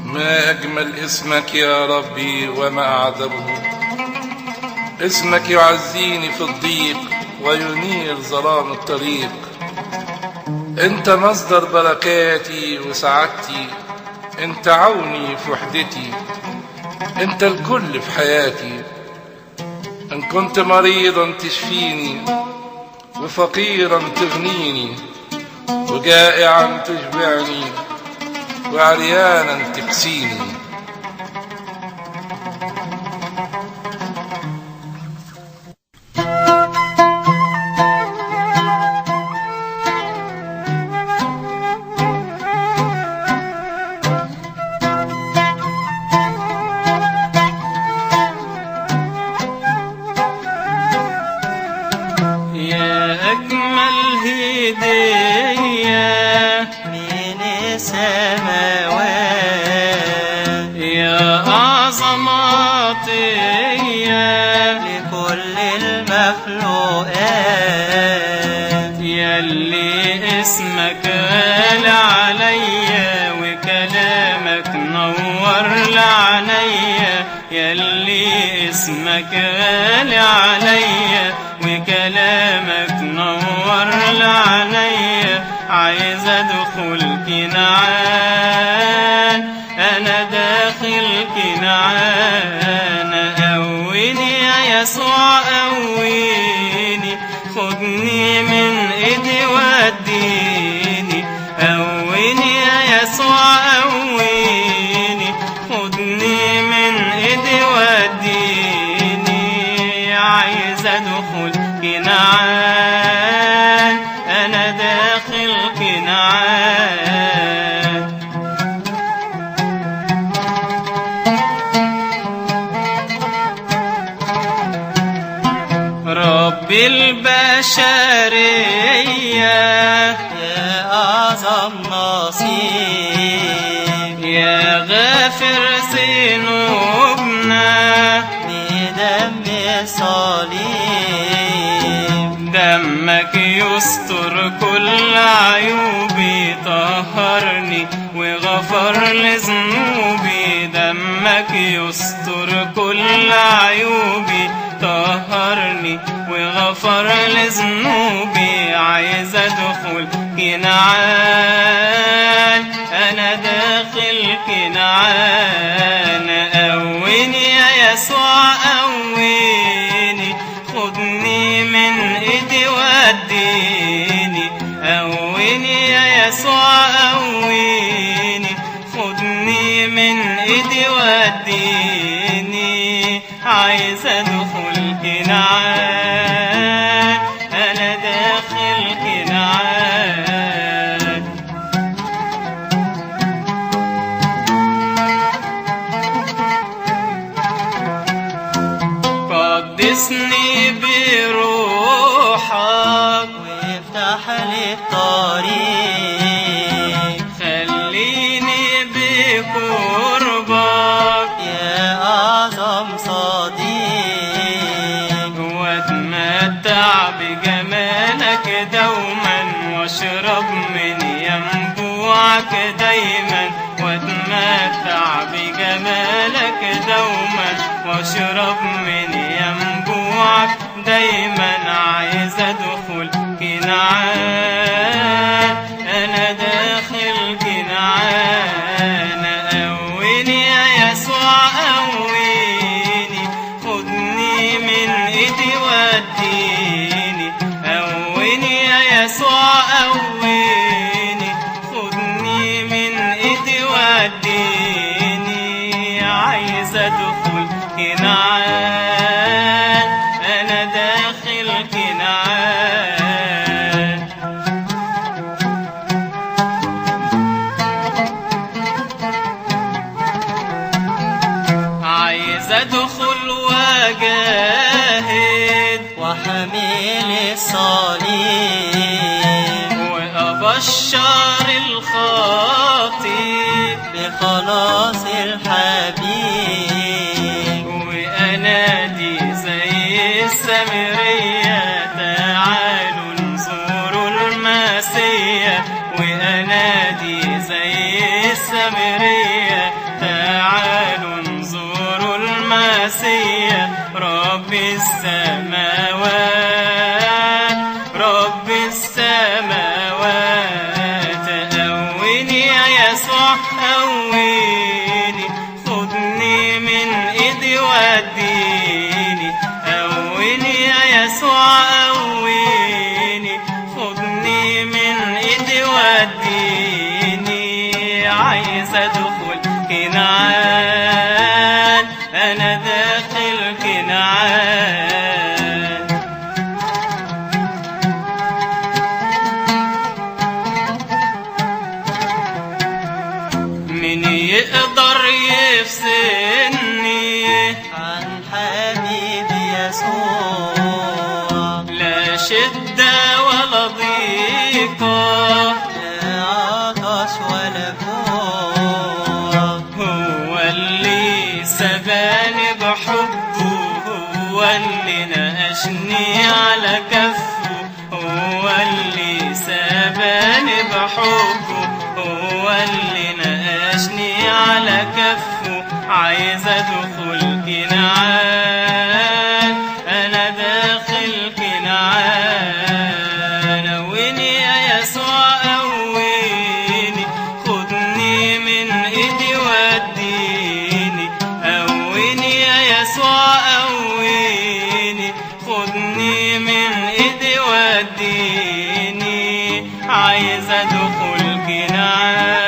ما أجمل اسمك يا ربي وما أعذبه، اسمك يعزيني في الضيق وينير ظلام الطريق. انت مصدر بركاتي وسعادتي، انت عوني في وحدتي، انت الكل في حياتي. ان كنت مريضا تشفيني، وفقيرا تغنيني، وجائعا تشبعني، وعريانا تكسيني. يا أجمل هدية من السماوات، يا أعظم عطية لكل المخلوقات، ياللي اسمك غالي عليا وكلامك نور لعينيا، ياللي اسمك غالي عليا وكلامك نور لعينيا. عايز ادخل كنعان، انا داخل كنعان. قويني يا يسوع قويني، خدني من ايدي وديني. قويني يا يسوع قويني، خدني من ايدي وديني. عايز ادخل كنعان، انا داخل كنعان. رب البشرية يا أعظم نصيب، يا غافر ذنوبنا بدم الصليب. دمك يستر كل عيوبي، طهرني وغفر لذنوبي. دمك يستر كل عيوبي، طهرني وغفر لذنوبي. عايز ادخل كنعان، انا داخل كنعان. قويني يا يسوع قويني، خدني من ايدي وديني. قويني يا يسوع قويني، خدني من ايدي وديني. عايز ادخل كنعان، انا داخل كنعان. قدسني بروحك وافتح لي الطريق، خليني بقربك يا أعظم صديق. واتمتع بجمالك دوما، واشرب من ينبوعك دايما. واتمتع بجمالك دوما، واشرب من ينبوعك دايما. عايز ادخل كنعان، انا داخل كنعان. قويني يا يسوع قويني، خدني من ايدي وديني. قويني يا يسوع قويني، خدني من ايدي وديني. عايز ادخل كنعان، انا داخل كنعان. عايز ادخل واجاهد وحمل الصليب، وابشر الخاطئ بخلاص الحبيب. وانادي زي السامرية، تعالوا نزوروا المسيح وأنادي زي السامرية تعالوا انظروا المسيح رب السماوات رب السماوات قويني يا يسوع قويني خدني من ايدي وديني قويني يا يسوع قويني خدني من ايدي وديني عايز ادخل كنعان انا داخل كنعان من يقدر يفصلني عن حبيبي يسوع لا شدة ولا ضيقة لا عطش ولا جوع هو اللي سباني بحبه هو اللي ناقشني على كفه هو اللي سباني بحبه هو اللي ناقشني على كفه عايز ادخل كنعان انا داخل كنعان قويني يا يسوع قويني خدني من ايدي وديني قويني يا يسوع قويني خدني من ايدي وديني عايز ادخل كنعان